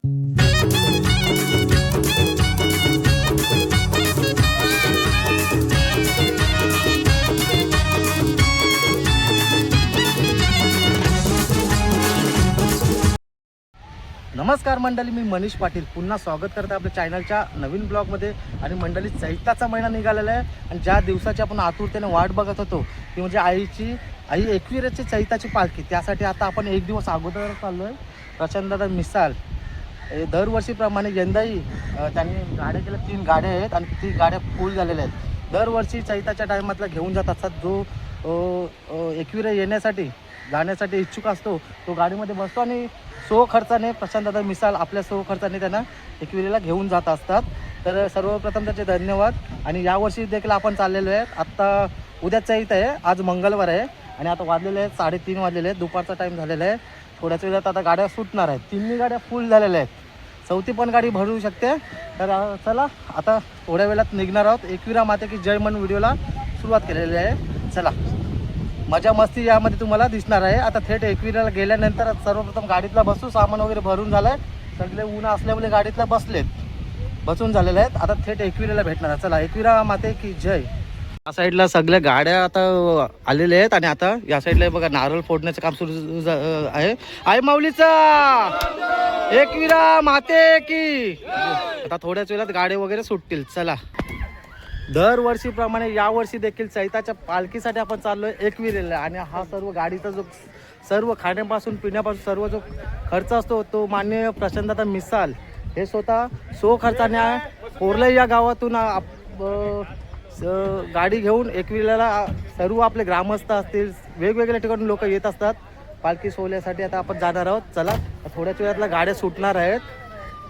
नमस्कार मंडळी, मी मनीष पाटील पुन्हा स्वागत करते आपल्या चॅनलच्या नवीन ब्लॉगमध्ये. आणि मंडळी, चैताचा महिना निघालेला आहे आणि ज्या दिवसाची आपण आतुरतेने वाट बघत होतो ती म्हणजे आई एकविराची चैताची पालखी. त्यासाठी आता आपण एक दिवस अगोदर चाललो आहे. प्रचंड मिसाल दरवर्षीप्रमाणे यंदाही त्यांनी गाड्या केल्या, 3 गाड्या आहेत आणि 3 गाड्या फुल झालेल्या आहेत. दरवर्षी चैताच्या टायमातला घेऊन जात असतात. जो एकविरा येण्यासाठी जाण्यासाठी इच्छुक असतो तो गाडीमध्ये बसतो आणि सो खर्चाने प्रशांतदादा मिसाल आपल्या सो खर्चाने त्यांना एकविरीला घेऊन जात असतात. तर सर्वप्रथम त्याचे धन्यवाद. आणि यावर्षी देखील आपण चाललेलो आहे. आत्ता उद्या चैत आहे, आज मंगळवार आहे आणि आता वाजलेले आहेत 3:30 वाजलेले आहेत, दुपारचा टाईम झालेला आहे. थोड्याच वेळात आता गाड्या सुटणार आहेत. 3 गाड्या फुल झालेल्या आहेत, 4थी पण गाडी भरू शकते. तर चला आता थोड्या वेळात निघणार आहोत. एकविरा माते की जय म्हणून व्हिडिओला सुरुवात केलेली आहे. चला, मजा मस्ती यामध्ये तुम्हाला दिसणार आहे. आता थेट एकविराला गेल्यानंतर सर्वप्रथम गाडीतला बसू. सामान वगैरे भरून झालं आहे, सगळे ऊन असल्यामुळे गाडीतला बसून झालेले आहेत. आता थेट एकविराला भेटणार आहे. चला, एकविरा माते की जय. या साईडला सगळ्या गाड्या आता आलेल्या आहेत आणि आता या साईडला बघा नारळ फोडण्याचं काम सुरू आहे. आई माऊलीचा एकविरा माते की. आता थोड्याच वेळात गाड्या वगैरे सुटतील. चला, दरवर्षीप्रमाणे यावर्षी देखील चैताच्या पालखीसाठी आपण चाललो आहे एकविरेला. आणि हा सर्व गाडीचा जो सर्व खाण्यापासून पिण्यापासून सर्व जो खर्च असतो तो माननीय प्रशांतदादा मिसाल हे स्वतः सो खर्चाने कोरलाई या गावातून गाडी घेऊन एकविरेला सर्व आपले ग्रामस्थ असतील, वेगवेगळ्या ठिकाणून लोक येत असतात पालखी सोहळ्यासाठी. आता आपण जाणार आहोत. चला, थोड्याच वेळातल्या गाड्या सुटणार आहेत.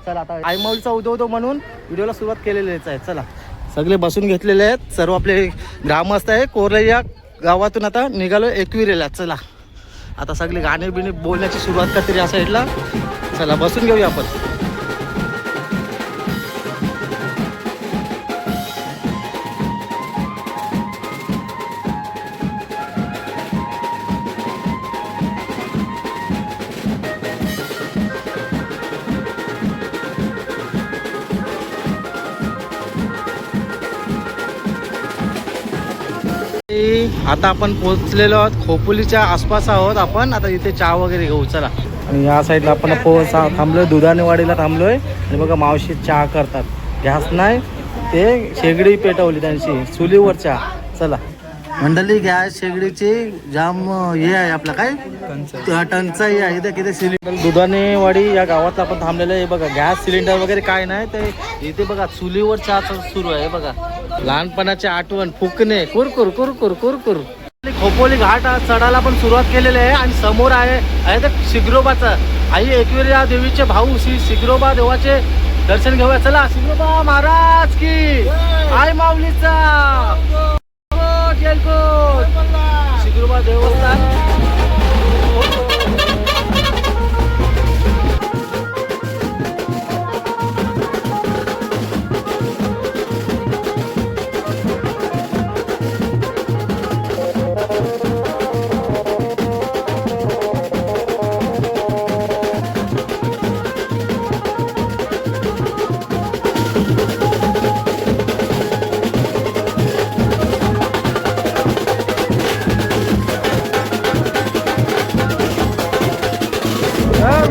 चला, आता आईमाऊलीचा उदो म्हणून व्हिडिओला सुरुवात केलेलीच आहे. चला, सगळे बसून घेतलेले आहेत, सर्व आपले ग्रामस्थ आहे. कोरलैया गावातून आता निघालो एकविरेला. चला, आता सगळे गाणे बिणे बोलण्याची सुरुवात करते या साईडला. चला, बसून घेऊया आपण. आता आपण पोहोचलेलो आहोत, खोपोलीच्या आसपास आहोत आपण. आता इथे चहा वगैरे घेऊ. चला, आणि या साईडला आपण थांबलोय, दुधानेवाडीला थांबलोय. आणि बघा, मावशी चहा करतात, गॅस नाही, ते शेगडी पेटवली त्यांची चुलीवर चहा. चला मंडळी, गॅस शेगडीची जाम हे आहे आपलं काय टंचाई आहे. इथे किती सिलेंडर दुधानेवाडी या गावात आपण थांबलेलं आहे. बघा, गॅस सिलेंडर वगैरे काय नाही, ते इथे बघा चुलीवर चहा सुरू आहे. बघा, लहानपणाची आठवण, फुकणे, कुरकुर कुरकुर कुरकुर. खोपोली घाट चढायला पण सुरुवात केलेली आहे. आणि समोर आहे तर शिग्रोबाचा आई एकविरा देवीचे भाऊ श्री शिग्रोबा देवाचे दर्शन घेऊया. चला, शिग्रोबा महाराज की, आई माऊलीचा शिग्रोबा देवस्थान.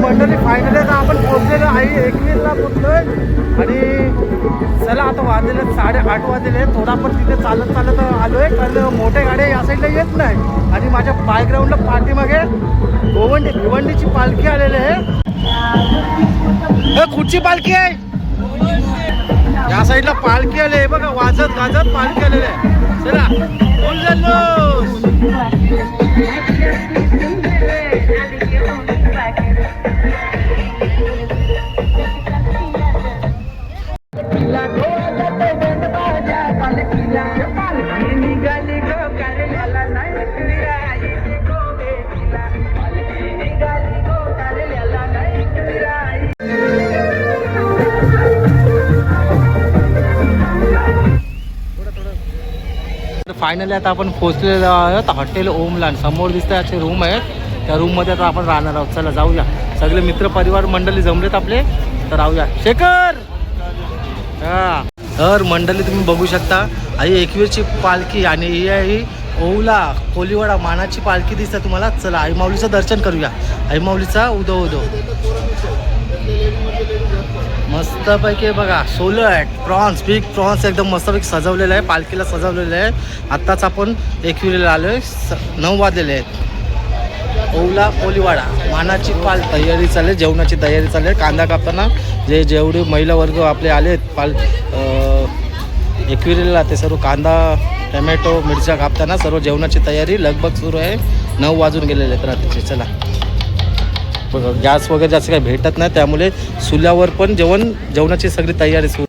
मंडळी, फायनली आता आपण पोहोचलेलो आहे, एकविरला पोहोचलोय. आणि चला, आता वाजलेले 8:30 वाजलेले. थोडा आपण तिथे चालत आलोय, कारण मोठ्या गाड्या या साईडला येत नाही. आणि माझ्या बॅकग्राऊंडला पाठीमागे भिवंडीची पालखी आलेली आहे. कुठची पालखी आहे? या साईडला पालखी आली आहे बघा, वाजत गाजत पालखी आलेली आहे. चला, फुल जल्लोष. फायनली आता आपण पोहोचलेलो आहोत हॉटेल ओमलान. समोर दिसतं असे रूम आहेत, त्या रूममध्ये आता आपण राहणार आहोत. चला जाऊया. सगळे मित्र परिवार मंडळी जमलेत आपले. तर राहूया शेखर. हा तर मंडळी तुम्ही बघू शकता आई एकवीरची पालखी आणि ही आहे ही ओवला कोलीवाडा मानाची पालखी दिसते तुम्हाला. चला आई माऊलीचं दर्शन करूया. आई माऊलीचा उदो उदो मस्तपैकी बघा. सोलट प्रॉन्स बिग प्रॉन्स एकदम मस्तपैकी सजवलेलं आहे. पालखीला सजवलेलं आहे. आत्ताच आपण एकविरीला आलो आहे. 9 वाजलेले आहेत. ओवला कोलीवाडा मानाची तयारी चालेल. जेवणाची तयारी चालेल. कांदा कापताना जेवढे महिला वर्ग आपले आले आहेत एकविरीला ते सर्व कांदा टमॅटो मिरच्या कापताना सर्व जेवणाची तयारी लगभग सुरू आहे. 9 वाजून गेलेले आहेत रात्रीचे. चला बघा गॅस वगैरे जास्त काही भेटत नाही त्यामुळे चुल्यावर पण जेवणाची सगळी तयारी सुरू.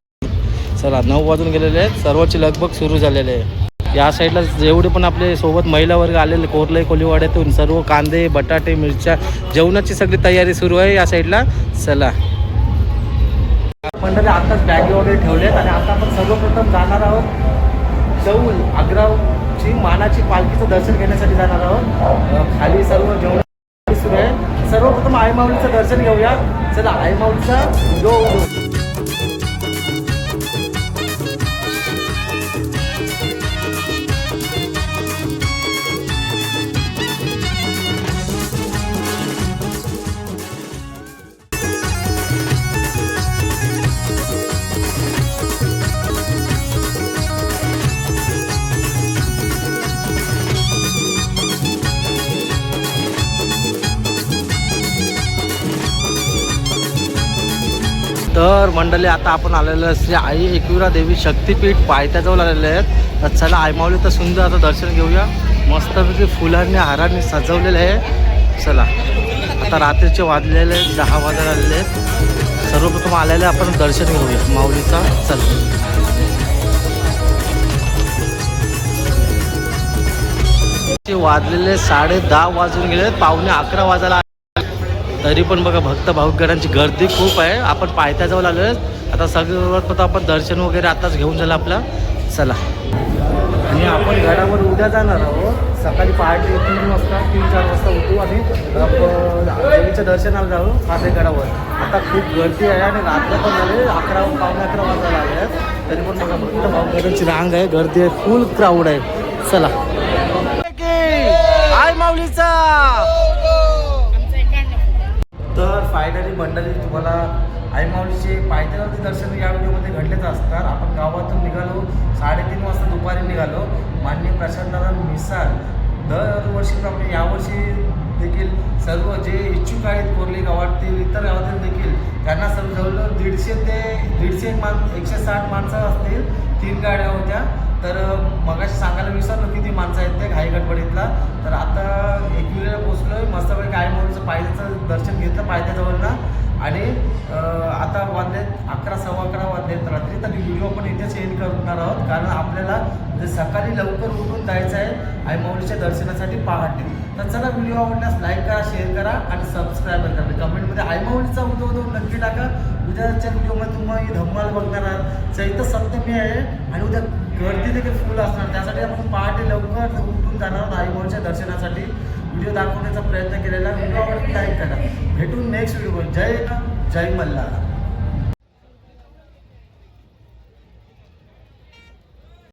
चला 9 वाजून गेलेले आहेत. सर्वांची लगभग सुरू झालेले आहे. या साईडला जेवढे पण आपले सोबत महिला वर्ग आलेले कोरले कोलीवाड्यातून सर्व कांदे बटाटे मिरच्या जेवणाची सगळी तयारी सुरू आहे या साईडला. चला मंडळी आताच बॅगी वगैरे ठेवलेत आणि आता आपण सर्वप्रथम जाणार आहोत चौल आग्राची मानाची पालखीचं दर्शन घेण्यासाठी जाणार आहोत. खाली सर्व जेवण सुरू आहे. सर्वप्रथम आई माऊलीचं दर्शन घेऊया. चला आई माऊलीचा उदो उदो. तर मंडळी आता आपण आलेलं श्री आई एकविरा देवी शक्तीपीठ पायथ्याजवळ आलेले आहेत. तर चला आई माऊली तर सुंदर आता दर्शन घेऊया. मस्तपैकी फुलांनी हारांनी सजवलेलं आहे. चला आता रात्रीचे वाजलेले 10 वाजायला आलेले आहेत. सर्वप्रथम आलेले आपण दर्शन घेऊया माऊलीचा. चला वाजलेले 10:30 वाजून गेले. 11:15 वाजायला तरी पण बघा भक्त भाविकगणांची गर्दी खूप आहे. आपण पायथ्याजवळ आलो आहे. आता सर्वप्रथम आपण दर्शन वगैरे आताच घेऊन झालं आपलं. चला आणि आपण गडावर उद्या जाणार आहोत. सकाळी पहाटे 3 वाजता 3-4 वाजता उठू आणि देवीच्या दर्शनाला जाऊ फातेगडावर. आता खूप गर्दी आहे आणि रात्र पण झाले 11-11 वाजायला आले आहेत. तरी पण बघा भक्त भाविकगणांची रांग आहे. गर्दी आहे. फुल क्राऊड आहे. चला आय माऊलीचा. तर फायनली मंडळी तुम्हाला आई माऊलीचे पायथ्यावरती दर्शन या व्हिडिओमध्ये घडलेच असतात. आपण गावातून निघालो 3:30 वाजता दुपारी निघालो. माननीय प्रशांतदादा मिसाळ दरवर्षीप्रमाणे यावर्षी देखील सर्व जे इच्छुक आहेत कोरली गावातील इतर गावातील देखील त्यांना सर्व जवळ 160 माणसं असतील. 3 गाड्या होत्या. तर मगाशी सांगायला विसरलो किती माणसं आहेत ते घाई गडबडीतला. तर आता एकविरेला पोचलो आहे. मस्तपैकी आई माऊलीचं पायथ्याचं दर्शन घेतलं पायथ्याजवळनं आणि आता वाजलेत 11-11:15 वाजलेत रात्री. तर व्हिडिओ आपण इथेच एंड करणार आहोत कारण आपल्याला सकाळी लवकर उठून जायचं आहे आई माऊलीच्या दर्शनासाठी पहाटे. तर चला व्हिडिओ आवडल्यास लाईक करा, शेअर करा आणि सबस्क्राईब करा. कमेंटमध्ये आई माऊलीचा उदो उदो नक्की टाका. उद्याच्या व्हिडिओमध्ये तुम्ही धम्माल बघणार आहात. चैत्र सप्तमी आहे आणि उद्या गर्दी देखील फुल असणार. त्यासाठी आपण पहाटे लवकर उठून जाणार आहोत आई माऊलीच्या दर्शनासाठी. व्हिडिओ दाखवण्याचा प्रयत्न केलेला. व्हिडिओ आवडला लाईक करा. भेटून नेक्स्ट व्हिडिओ. जय मल्हार.